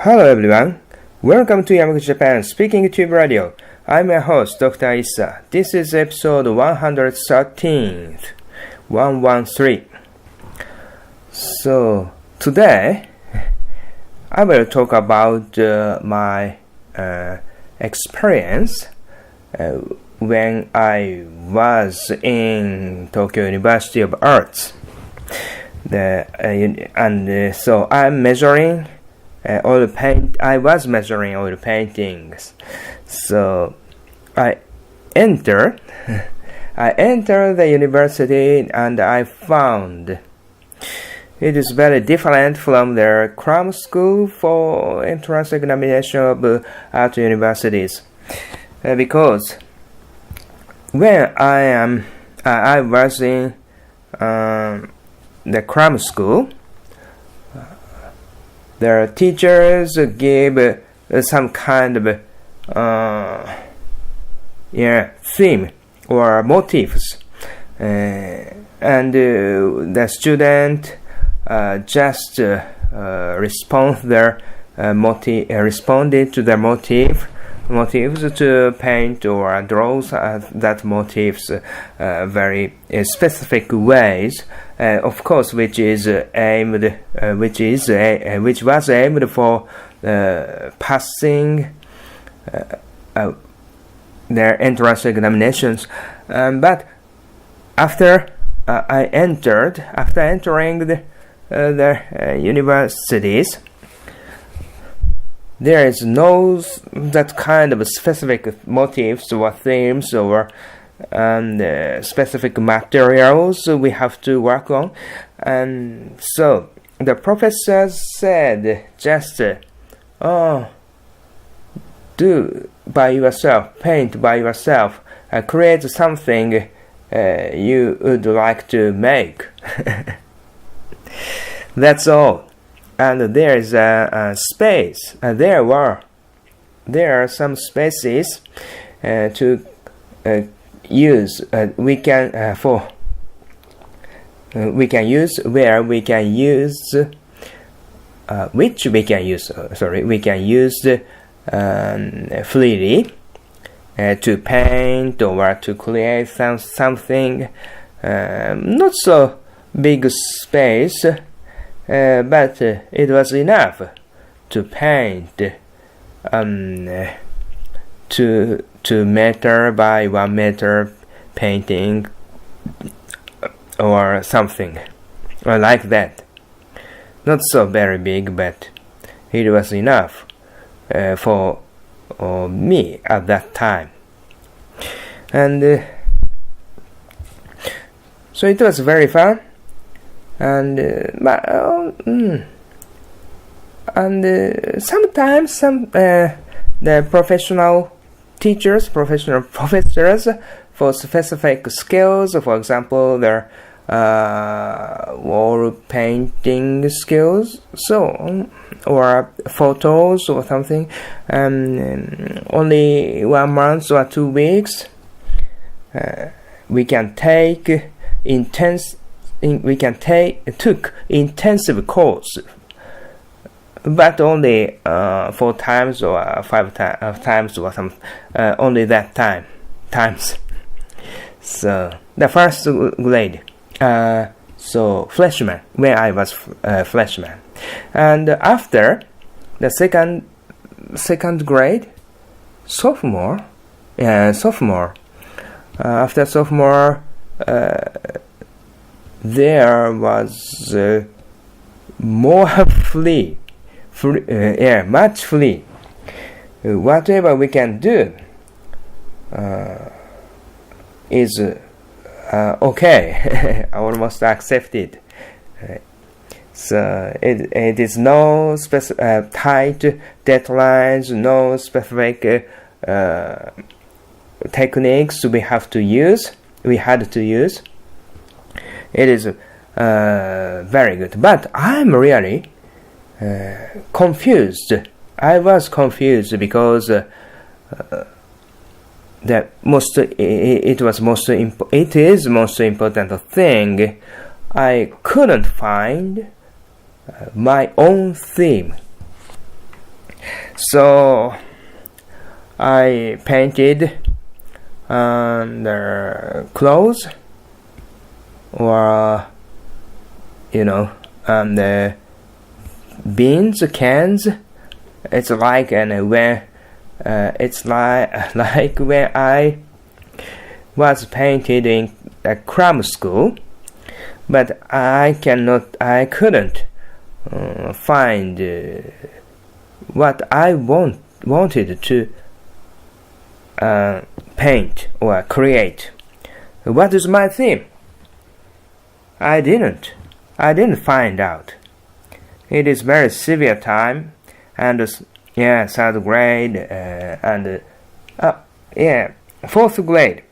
Hello everyone, welcome to Yamaguchi Japan Speaking Tube Radio. I'm your host, Dr. Issa. This is episode 113. 113. So, today, I will talk about my experience when I was in Tokyo University of Arts. So I'm measuring I was measuring oil paintings. So I entered the university and I found it is very different from the cram school for entrance examination of art universities. Because when I was in the cram school, the teachers give some kind of theme or motifs, and the student just responded to the motifs to paint or draw that motifs very specific ways. Of course, which was aimed for passing their entrance examinations. But after entering the universities, there is no that kind of specific motifs or themes or specific materials we have to work on. And so the professor said just do by yourself, paint by yourself, create something you would like to make. That's all. And there is a space. There are some spaces to use. We can use freely to paint or to create something. Not so big space, but it was enough to paint 2 meter by 1 meter painting or something like that. Not so very big, but it was enough for me at that time. And so it was very fun. And sometimes the professional professors for specific skills, for example, their wall painting skills, or photos or something, only 1 month or 2 weeks, we took intensive course, but only 4 times or 5 times or some, only that times. So the first grade, so freshman, when I was freshman, and after the second grade, sophomore. After sophomore, there was more much free. Whatever we can do is okay, almost accepted. So it is no tight deadlines, no specific techniques we had to use. It is very good, but I'm really confused. I was confused because it is most important thing. I couldn't find my own theme. So I painted the clothes, or the beans, cans. It's like when I was painted in a cram school, but I couldn't find what I wanted to paint or create. What is my theme? I didn't find out. It is very severe time, and third grade and fourth grade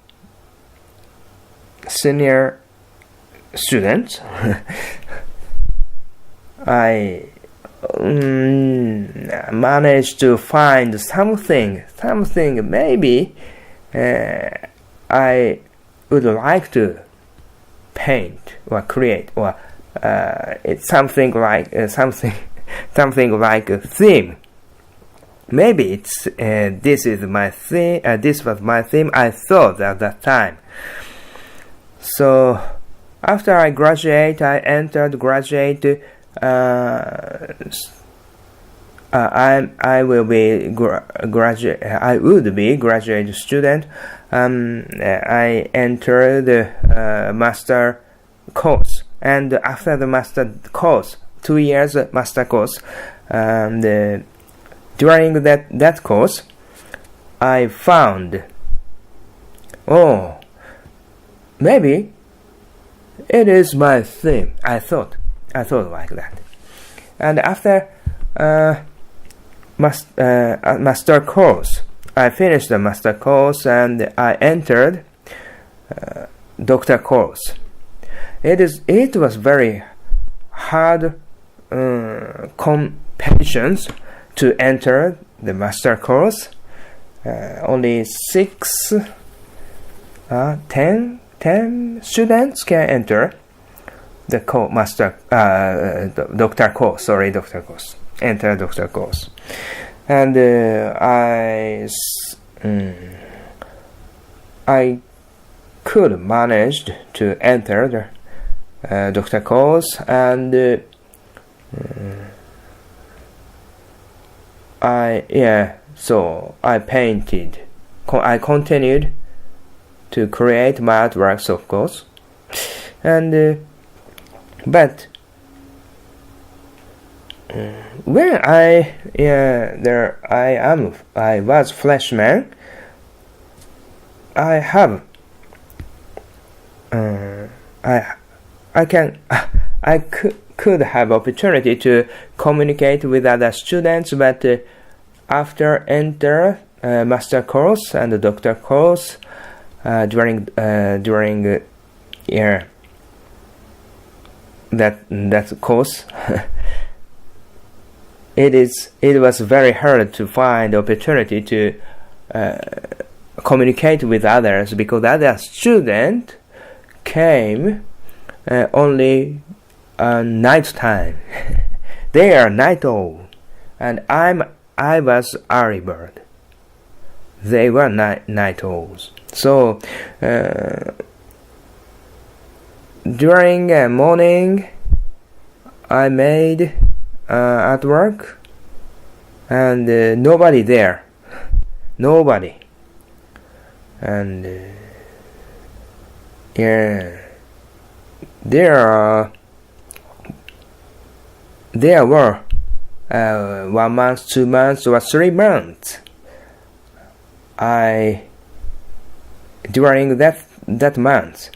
senior students. I managed to find something maybe I would like to paint or create, or it's something like a theme. Maybe it's this was my theme, I thought at that time. So after I graduate, I entered graduate. I would be graduate student. I entered the master course, and after the master course, 2 years master course, during that course, I found, maybe it is my theme. I thought like that, and after master course, I finished the master course and I entered doctor course. It was very hard competitions to enter the master course. Only 10 students can enter the doctor course. Enter doctor course, and I could manage to enter the doctor course, and so I painted. I continued to create my artworks, of course, and but when I was freshman, I could have opportunity to communicate with other students, but after enter master course and doctor course, during that course, it was very hard to find opportunity to communicate with others, because other students came only night time. They are night owl, and I was early bird. They were night owls. So during morning, I made artwork, and nobody there. Nobody. And there were 1 month, 2 months, or 3 months. During that month,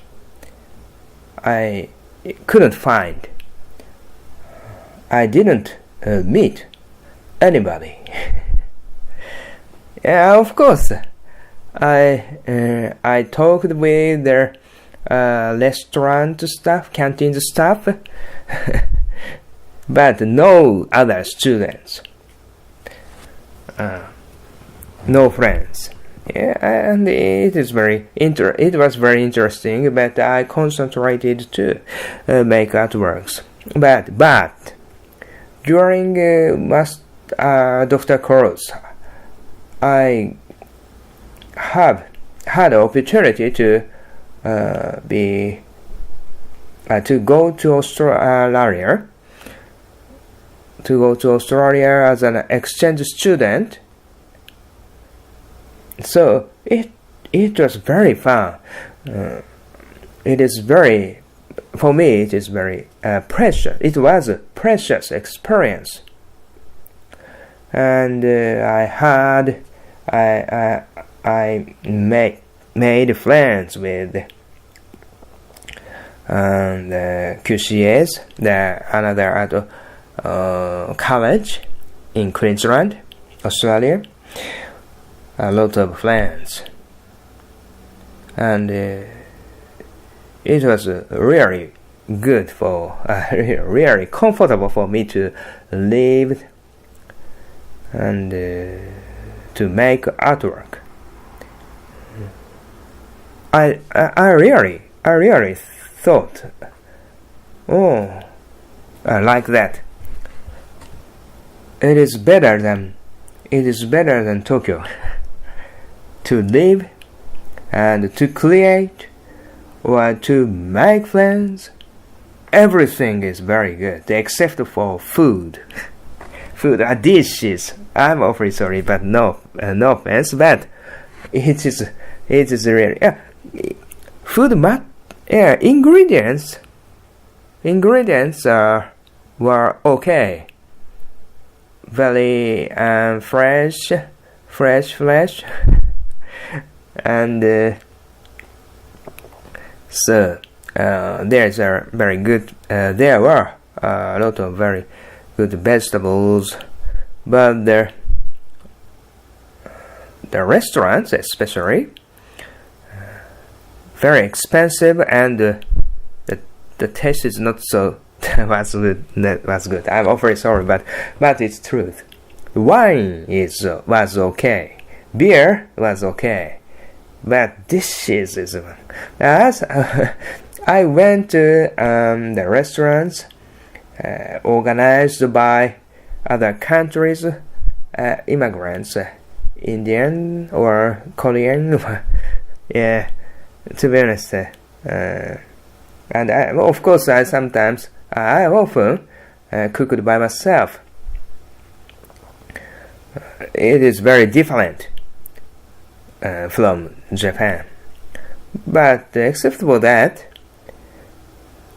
I couldn't find. I didn't meet anybody. Yeah, of course. I talked with the restaurant staff, canteen staff, but no other students, no friends. Yeah, and it was very interesting. But I concentrated to make artworks. But during Dr. course, I have had the opportunity to go to Australia. To go to Australia as an exchange student. So it was very fun. For me it is very precious. It was a precious experience. And I made friends with the QCS, another college in Queensland, Australia. A lot of friends, and it was really good really comfortable for me to live and to make artwork. I really thought, like that. It is better than Tokyo. To live and to create or to make friends, everything is very good except for food. Food are dishes. I'm awfully sorry, but no offense, but it is really food. Ingredients were okay. Very fresh, and so there's a very good. There were a lot of very good vegetables, but the restaurants, especially, very expensive, and the taste is not so. was good. I'm awfully sorry, but it's truth. Wine was okay. Beer was okay. But dishes is as I went to the restaurants organized by other countries, immigrants, Indian or Korean. Yeah, to be honest, and of course I often cooked by myself. It is very different from Japan, but except for that,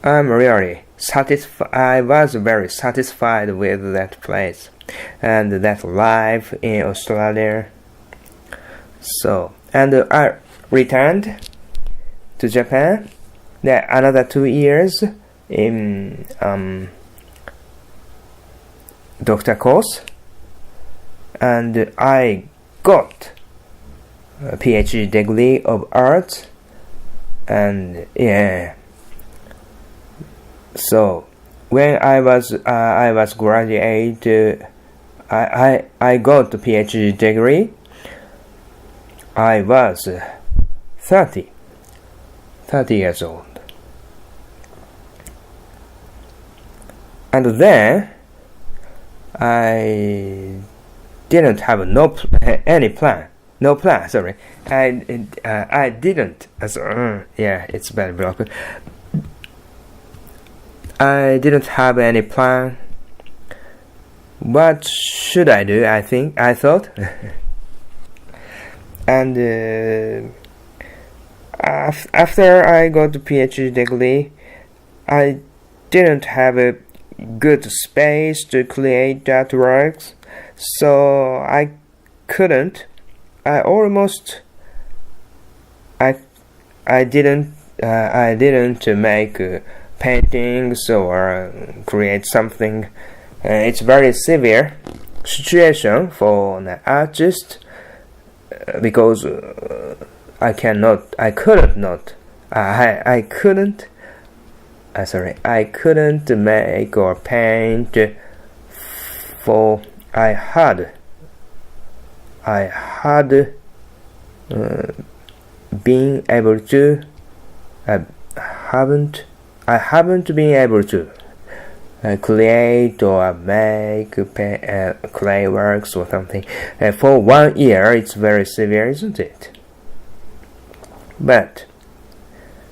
I'm really satisfied. I was very satisfied with that place and that life in Australia. So, and I returned to Japan another 2 years in doctor course, and I got a PhD degree of art, and so when I was graduate, I got the PhD degree. I was 30 years old. And then I didn't have any plan. No plan. Sorry, I didn't. It's very broken. I didn't have any plan. What should I do? I thought, and after I got the PhD degree, I didn't have a good space to create artworks, so I couldn't. I didn't make paintings or create something. It's very severe situation for an artist because I couldn't make or paint, for I haven't been able to create or make clay works or something. For 1 year, it's very severe, isn't it? But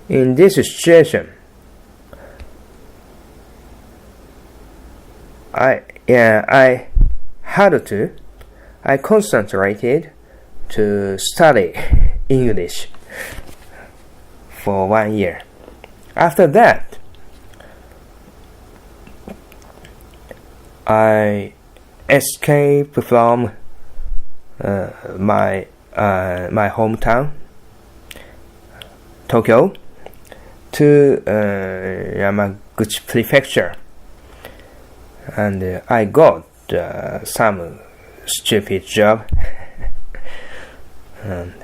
in this situation, I concentrated to study English for 1 year. After that, I escaped from my hometown, Tokyo, to Yamaguchi Prefecture, and I got some stupid job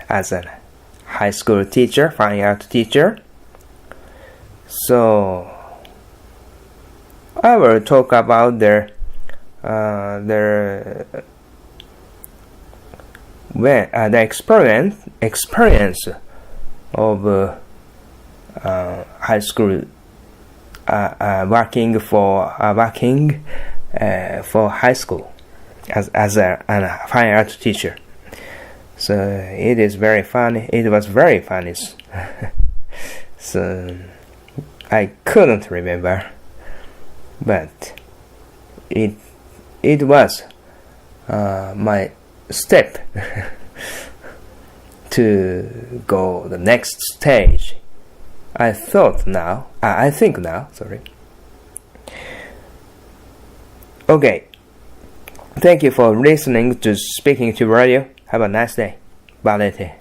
as a high school teacher, fine art teacher. So I will talk about the experience of high school working for high school as a fine art teacher. So it is very funny. It was very funny. So I couldn't remember, but it was my step to go the next stage. I think now. Sorry. Okay. Thank you for listening to Speaking to Radio. Have a nice day. Balete.